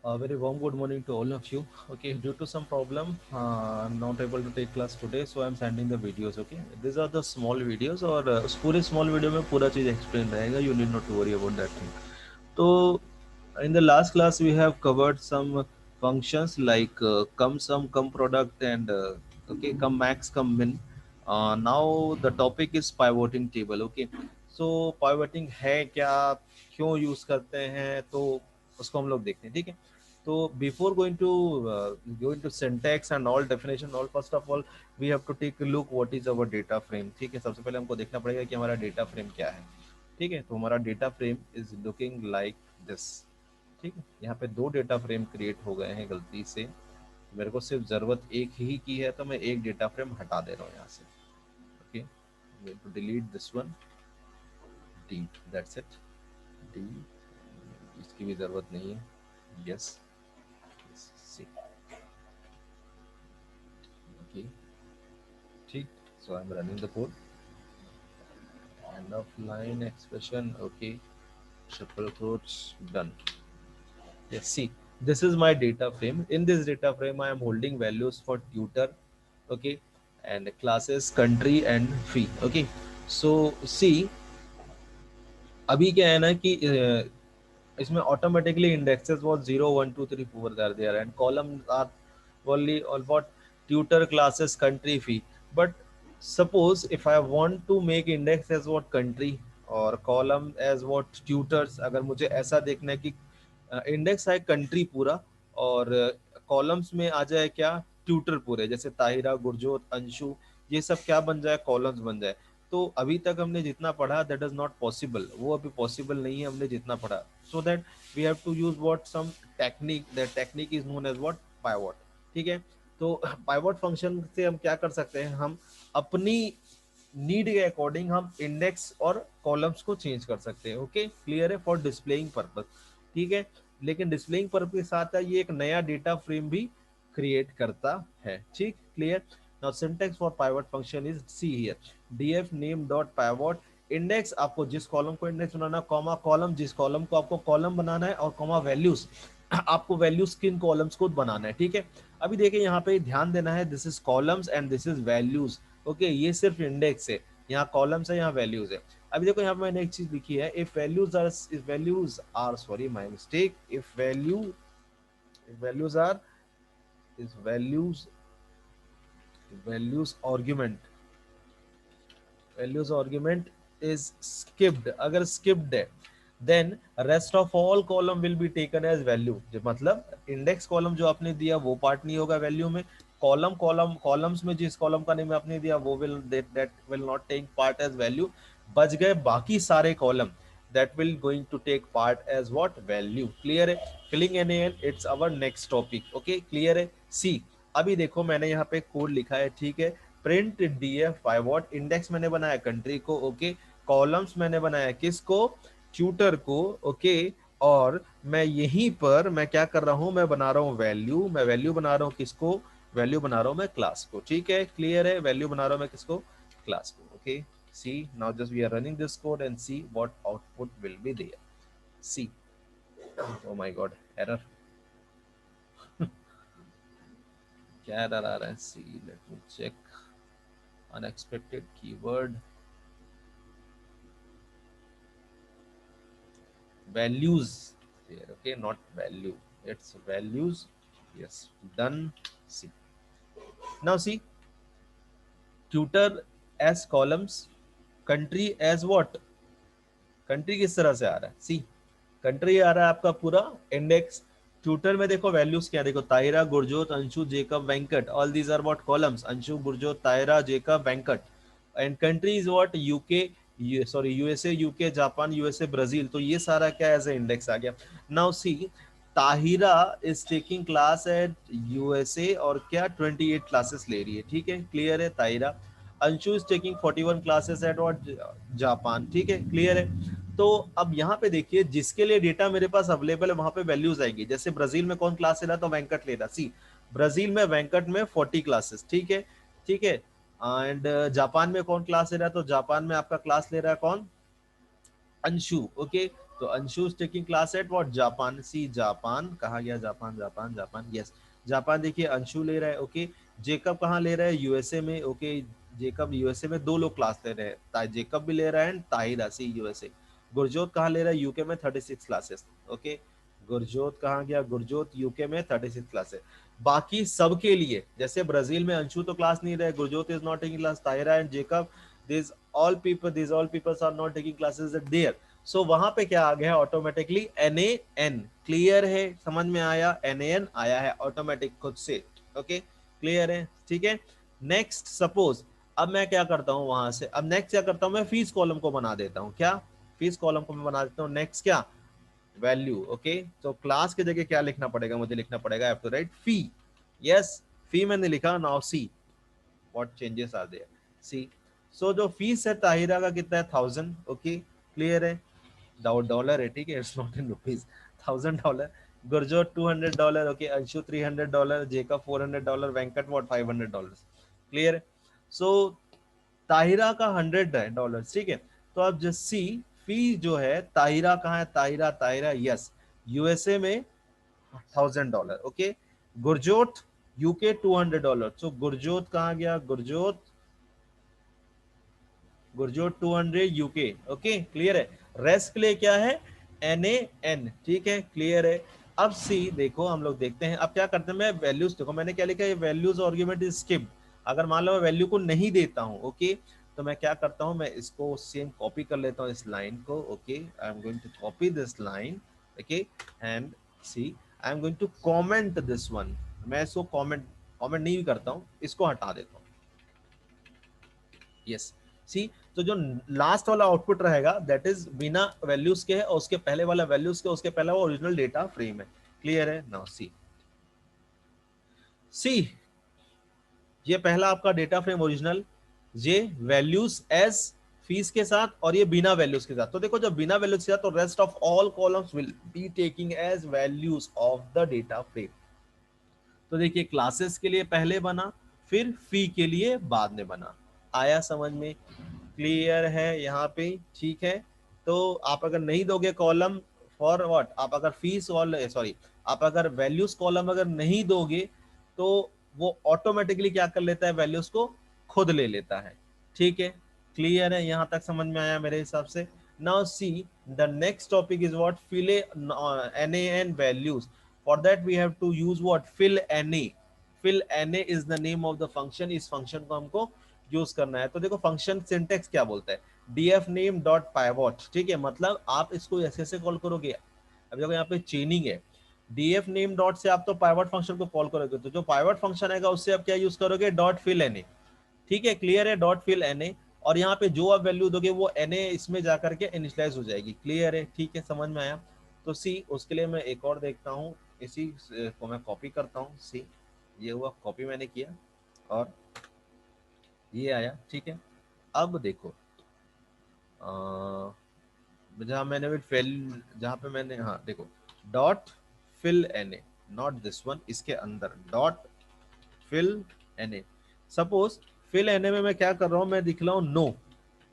A very warm good morning to all of you. Okay, due to some problem, I'm not able to take class today, so I'm sending the videos. Okay, these are the small videos और पूरे small video में पूरा चीज़ explain रहेगा. You need not to worry about that thing. तो in the last class we have covered some functions like come sum, come product, and okay, come max, come min. Now the topic is pivoting table. Okay, so pivoting है क्या, क्यों use करते हैं, तो उसको हम लोग देखते हैं. ठीक है, तो before going to syntax and all definition all, first of all we have to take a look what is our data frame. ठीक है, सबसे पहले हमको देखना पड़ेगा कि हमारा डेटा फ्रेम क्या है. ठीक है, तो हमारा data frame is looking like this. ठीक है, यहाँ पे दो डेटा फ्रेम क्रिएट हो गए हैं गलती से. मेरे को सिर्फ जरूरत एक ही की है, तो मैं एक डेटा फ्रेम हटा दे रहा हूँ यहाँ से. Okay, to delete this one, D, that's it, D, इसकी भी जरूरत नहीं है. यस, सी, ओके, ठीक. So I am running the code. End of line expression, okay, triple quotes, done. Yes, see, this is my data frame. In this data frame I am holding values for tutor, okay, and classes, country and fee. Okay, so see, अभी क्या है ना कि इसमें automatically indexes was 0 1 2 3 4 are there and columns are only all what tutor, classes, country, fee. But suppose if I want to make index as what country और column as what tutors, अगर मुझे ऐसा देखना है कि इंडेक्स है country पूरा और कॉलम्स में आ जाए क्या, ट्यूटर पूरे, जैसे ताहिरा, गुरजोत, अंशु, ये सब क्या बन जाए, कॉलम्स बन जाए. तो अभी तक हमने जितना पढ़ा दैट इज नॉट पॉसिबल, वो अभी पॉसिबल नहीं है हमने जितना पढ़ा. So that we have to use what some technique, that technique is known as what pivot. ठीक है, तो पाइवट फंक्शन से हम क्या कर सकते हैं, हम अपनी नीड के अकॉर्डिंग हम इंडेक्स और कॉलम्स को चेंज कर सकते हैं. ओके, क्लियर है, फॉर डिस्प्लेइंग पर्पस. ठीक है, लेकिन डिस्प्लेइंग पर्पस के साथ ये एक नया डेटा फ्रेम भी क्रिएट करता है. ठीक, clear. Now syntax for pivot function is see here, df name dot pivot. Index आपको जिस कॉलम को इंडेक्स बनाना, कॉमा कॉलम जिस कॉलम को आपको कॉलम बनाना है, और कॉमा वैल्यूज आपको वैल्यूज किन कॉलम्स को बनाना है. ठीक है, अभी देखिए यहाँ पे ध्यान देना है, this is columns and this is values. Okay, ये सिर्फ इंडेक्स है, यहाँ कॉलम्स है, यहाँ वैल्यूज है. अभी देखो यहाँ पे मैंने एक चीज लिखी है, if sorry my mistake, if values are is values argument is skipped, अगर स्किप्ड है then rest of all column will be taken as value. मतलब इंडेक्स कॉलम जो आपने दिया वो पार्ट नहीं होगा वैल्यू में, कॉलम्स में जिस कॉलम का नेम आपने दिया वो will that will not take part as value. बच गए बाकी सारे column, that will going to take part as what value. clear है, filling an it's our next topic. okay, clear है. सी, अभी देखो मैंने यहाँ पे कोड लिखा है. ठीक है, प्रिंट df पाइवट, इंडेक्स मैंने बनाया कंट्री को. ओके, कॉलम्स मैंने बनाया किसको, ट्यूटर को. ओके, और मैं यहीं पर मैं क्या कर रहा हूं, मैं बना रहा हूं वैल्यू. मैं वैल्यू बना रहा हूं किसको, वैल्यू बना रहा हूं मैं क्लास को. ठीक है, क्लियर है, वैल्यू बना रहा हूं मैं किसको, क्लास को. Okay, see, now just we are running this code and see what output will be there. See, oh my god, error. क्या error आ रहा है, see, let me check. Unexpected keyword, values there. Okay, not value, it's values. Yes, done. See, now see, tutor as columns, country as what, country किस तरह से आ रहा है, सी, country आ रहा है आपका पूरा इंडेक्स. ट्यूटर में देखो वैल्यूज क्या, देखो Tahira, Gurjot, Anshu, Jacob, Venkat, all these are what columns, Anshu, Gurjot, Tahira, Jacob, Venkat. And country is what, UK, sorry USA, UK, Japan, USA, Brazil. तो ये सारा क्या एज ए इंडेक्स आ गया. Now see, Tahira is taking class at USA और क्या 28 क्लासेस ले रही है. ठीक है, क्लियर है, Tahira. Anshu is taking 41 classes eight what, Japan. ठीक है, क्लियर है. तो अब यहाँ पे देखिए, जिसके लिए डेटा मेरे पास अवेलेबल है वहां पे वैल्यूज आएगी. जैसे ब्राजील में कौन क्लास ले रहा, तो वेंकट ले रहा. सी, ब्राजील में वेंकट में 40 क्लासेस. ठीक है, ठीक है. एंड जापान में कौन क्लास ले रहा है, तो जापान में आपका क्लास ले रहा है कौन, अंशु. ओके, तो Anshu taking class at what Japan, see Japan, कहा गया Japan Japan Japan, yes Japan. देखिए अंशु ले रहा है, ओके। जेकब कहाँ ले रहा है, यूएसए में, ओके। जेकब यूएसए में, दो लोग क्लास ले रहे हैं, जेकब भी ले रहा है and Tahira, see USA. Gurjot कहाँ ले रहा है, यूके में 36 क्लासेस, ओके। गुरजोत कहाँ गया, गुरजोत यूके में 36 क्लासेस। बाकी सबके लिए, जैसे ब्राजील में अंशु तो क्लास नहीं रहे, Gurjot is not taking class, Tahira and Jacob, this all peoples are not taking classes at there. So वहां पे क्या आ गया ऑटोमेटिकली, NaN। क्लियर है, समझ में आया, NaN आया है ऑटोमेटिक खुद से, ओके क्लियर है, ठीक है। नेक्स्ट सपोज, अब मैं क्या करता हूं वहां से, अब नेक्स्ट क्या करता हूं, मैं फीस कॉलम को बना देता हूं, क्या फीस कॉलम को मैं बना देता हूं। नेक्स्ट क्या, वैल्यू, ओके। तो क्लास की जगह क्या लिखना पड़ेगा, मुझे लिखना पड़ेगा, have to write fee, yes fee मैंने लिखा, now see what changes are there, see. So जो फीस है ताहिरा का कितना है, 1000, ओके क्लियर है, डॉलर है, ठीक है, it's not in rupees, $1000। Gurjot $200, okay. Anshu $300, Jacob $400, Venkat what $500, clear. So Tahira का $100, ठीक है। तो अब जस्ट सी, फी जो है ताहिरा कहाँ है, ताहिरा ताहिरा यस यूएसए में $1000, ओके। गुरजोत यूके $200, सो गुरजोत कहाँ गया, Gurjot, Gurjot 200 UK, okay clear है। रेस्ट के लिए क्या है, NaN, ठीक है क्लियर है। अब सी देखो, हम लोग देखते हैं अब क्या करते हैं, मैं वैल्यूज देखो मैंने क्या लिखा है, वैल्यूज आर्गुमेंट इज स्किप। अगर मान लो मैं वैल्यू को नहीं देता हूं, ओके, तो मैं क्या करता हूं, मैं इसको सेम कॉपी कर लेता हूं इस लाइन को, okay. I am going to copy this line, okay, and see I am going to comment this one. मैं इसको कॉमेंट कॉमेंट नहीं करता हूं, इसको हटा देता हूं, यस सी। तो जो लास्ट वाला आउटपुट रहेगा दैट इज बिना वैल्यूज के है, और उसके पहले वाला वैल्यूज के, उसके पहले वो ओरिजिनल डेटा फ्रेम है, क्लियर है। नाउ सी, सी ये पहला आपका डेटा फ्रेम ओरिजिनल, ये वैल्यूज एज फीस के साथ, और ये बिना वैल्यूज के साथ। तो देखो जब बिना वैल्यूज के साथ, तो rest of all columns will be taking as values of the data frame. तो देखिए क्लासेस के लिए पहले बना, फिर फी के लिए बाद में बना, आया समझ में, क्लियर है यहाँ पे, ठीक है। तो आप अगर नहीं दोगे कॉलम फॉर व्हाट, आप अगर फीस और सॉरी, आप अगर वैल्यूज कॉलम अगर नहीं दोगे, तो वो ऑटोमेटिकली क्या कर लेता है, वैल्यूज को खुद ले लेता है, ठीक है क्लियर है, यहाँ तक समझ में आया मेरे हिसाब से। Now see the next topic is what, fill NaN values. For that we have to use what, fill NA। fill NA is the name of the function। इस फंक्शन को हमको यूज करना है। तो देखो फंक्शन सिंटेक्स क्या बोलता है, df name dot pivot, ठीक है, मतलब आप इसको ऐसे ऐसे कॉल करोगे। अब देखो यहाँ पे चेनिंग है, df name डॉट से आप तो पाइवट फंक्शन को कॉल करोगे, तो जो पाइवट फंक्शन आएगा उससे आप क्या यूज करोगे, डॉट फिल NA, ठीक है क्लियर है, डॉट फिल NA। और यहाँ पे जो आप वैल्यू दोगे वो NA इसमें जाकर के इनिशियलाइज हो जाएगी, क्लियर है, ठीक है समझ में आया। तो सी उसके लिए मैं एक और देखता हूँ, इसी को मैं कॉपी करता हूँ, सी ये हुआ कॉपी मैंने किया, और ये आया, ठीक है। अब देखो जहां मैंने भी फिल, जहां पे मैंने, हाँ देखो, dot fill NA, not this one, इसके अंदर dot fill NA। Suppose fill NA में मैं क्या कर रहा हूं, मैं दिख रहा हूं नो,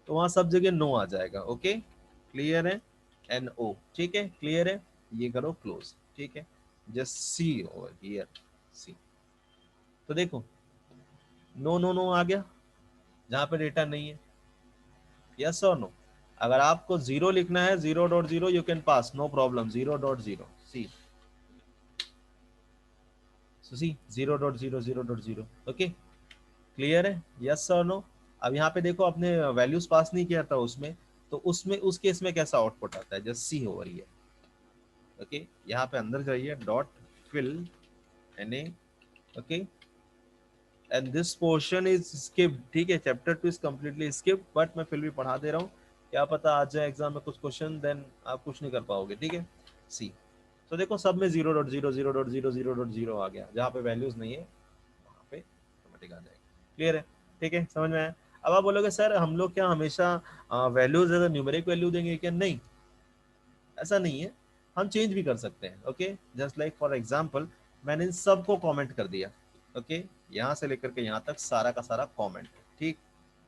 तो वहां सब जगह नो आ जाएगा, ओके क्लियर है, NO, ठीक है क्लियर है। ये करो क्लोज, ठीक है, जस्ट सी ओवर हियर, सी। तो देखो नो नो नो आ गया जहां पे डेटा नहीं है, यस और नो। अगर आपको जीरो लिखना है, 0.0 you can pass, no problem, 0.0, see see 0.0 okay clear है, यस और नो। अब यहाँ पे देखो आपने वैल्यूज पास नहीं किया था उसमें, तो उसमें उस केस में कैसा आउटपुट आता है, जस्ट सी हो रही है, ओके। यहाँ पे अंदर जाइए, dot fill NA, okay, and this portion is skip, ठीक है, chapter 2 is completely skip, but मैं फिर भी पढ़ा दे रहा हूँ, क्या पता आ जाए एग्जाम में कुछ क्वेश्चन, देन आप कुछ नहीं कर पाओगे, ठीक है। सी तो देखो सब में 0.0 आ गया, जहाँ पे वैल्यूज नहीं है वहाँ पे ऑटोमेटिक आ जाएगा, क्लियर है, ठीक है समझ में आया। अब आप बोलोगे सर हम लोग क्या हमेशा वैल्यूज एज न्यूमेरिक वैल्यू देंगे क्या, नहीं ऐसा नहीं है, हम चेंज भी कर सकते हैं, okay. Just like for example मैंने इन सबको कमेंट कर दिया, ओके, यहाँ से लेकर के यहाँ तक सारा का सारा कमेंट, ठीक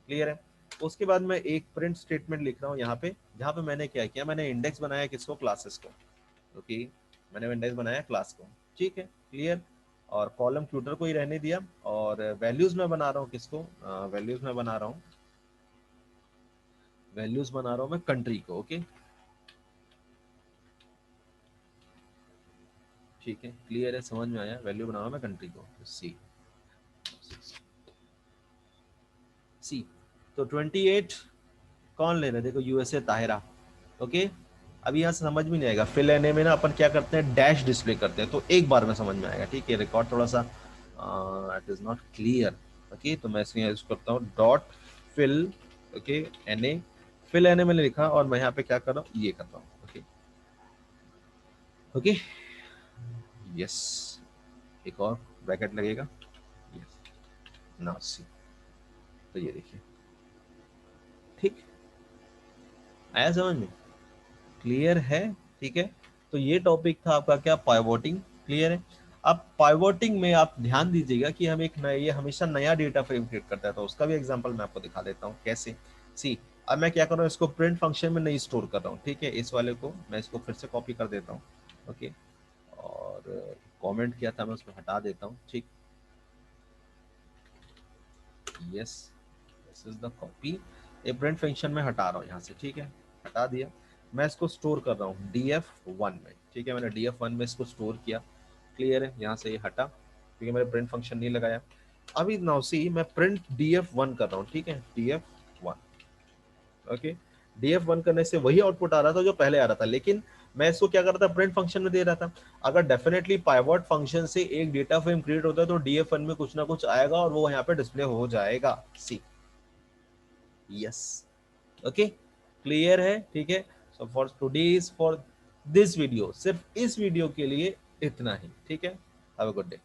क्लियर है। उसके बाद मैं एक प्रिंट स्टेटमेंट लिख रहा हूँ यहाँ पे, जहाँ पे मैंने क्या किया, मैंने इंडेक्स बनाया किसको, क्लासेस को। ओके, मैंने इंडेक्स बनाया क्लास को, ठीक है, क्लियर। और कॉलम ट्यूटर को ही रहने दिया, और वैल्यूज में बना रहा हूँ किसको, वैल्यूज में बना रहा हूँ, वैल्यूज बना रहा हूँ मैं कंट्री को। ओके, ठीक है, क्लियर है, समझ में आया, वैल्यू बना रहा हूँ मैं कंट्री को, सी। सी तो 28 कौन ले रहे हैं, देखो यूएसए ताहिरा। ओके, अभी यहाँ से समझ में नहीं आएगा, फिल एन ए में ना अपन क्या करते हैं, डैश डिस्प्ले करते हैं, तो एक बार में समझ में आएगा, ठीक है। रिकॉर्ड थोड़ा सा it is not clear. Okay, तो मैं इसमें यूज करता हूँ dot fill, okay, N A, fill N A मैंने लिखा, और मैं यहाँ पे क्या कर रहा हूँ, ये कर रहा हूँ। ओके, ओके, यस, एक और ब्रैकेट लगेगा, यस, नाउ सी, तो ये देखिए, ठीक, आया समझ में, क्लियर है, ठीक है। तो ये टॉपिक था आपका क्या, पाइवोटिंग, क्लियर है। अब पाइवोटिंग में आप ध्यान दीजिएगा कि हम एक नया, ये हमेशा नया डेटा फ्रेम क्रिएट करता है, तो उसका भी एग्जांपल मैं आपको दिखा देता हूँ कैसे। सी, अब मैं क्या कर रहा हूँ, इसको प्रिंट फंक्शन में नहीं स्टोर कर रहा हूँ, ठीक है, इस वाले को मैं इसको फिर से कॉपी कर देता हूँ। ओके, और कमेंट किया था मैं उसको हटा देता हूँ, ठीक, yes, this is the copy. ये प्रिंट फंक्शन में हटा रहा हूँ यहाँ से, ठीक है, हटा दिया। मैं इसको स्टोर कर रहा हूँ df1 में, ठीक है, मैंने df1 में इसको स्टोर किया, क्लियर है, यहाँ से ये हटा क्योंकि मैंने प्रिंट फंक्शन नहीं लगाया। अभी नाउ सी, मैं प्रिंट df1 कर रहा हूँ, ठीक है, df1। ओके, df1 करने से वही आउटपुट आ रहा था जो पहले आ रहा था, लेकिन मैं इसको क्या कर रहा था, प्रिंट फंक्शन में दे रहा था। अगर डेफिनेटली पाइवट फंक्शन से एक डेटा फ्रेम क्रिएट होता है तो df1 में कुछ ना कुछ आएगा और वो यहाँ पे डिस्प्ले हो जाएगा, सी, यस, ओके, क्लियर है, ठीक है। So for today's, for this video, सिर्फ इस वीडियो के लिए इतना ही, ठीक है। Have a good day.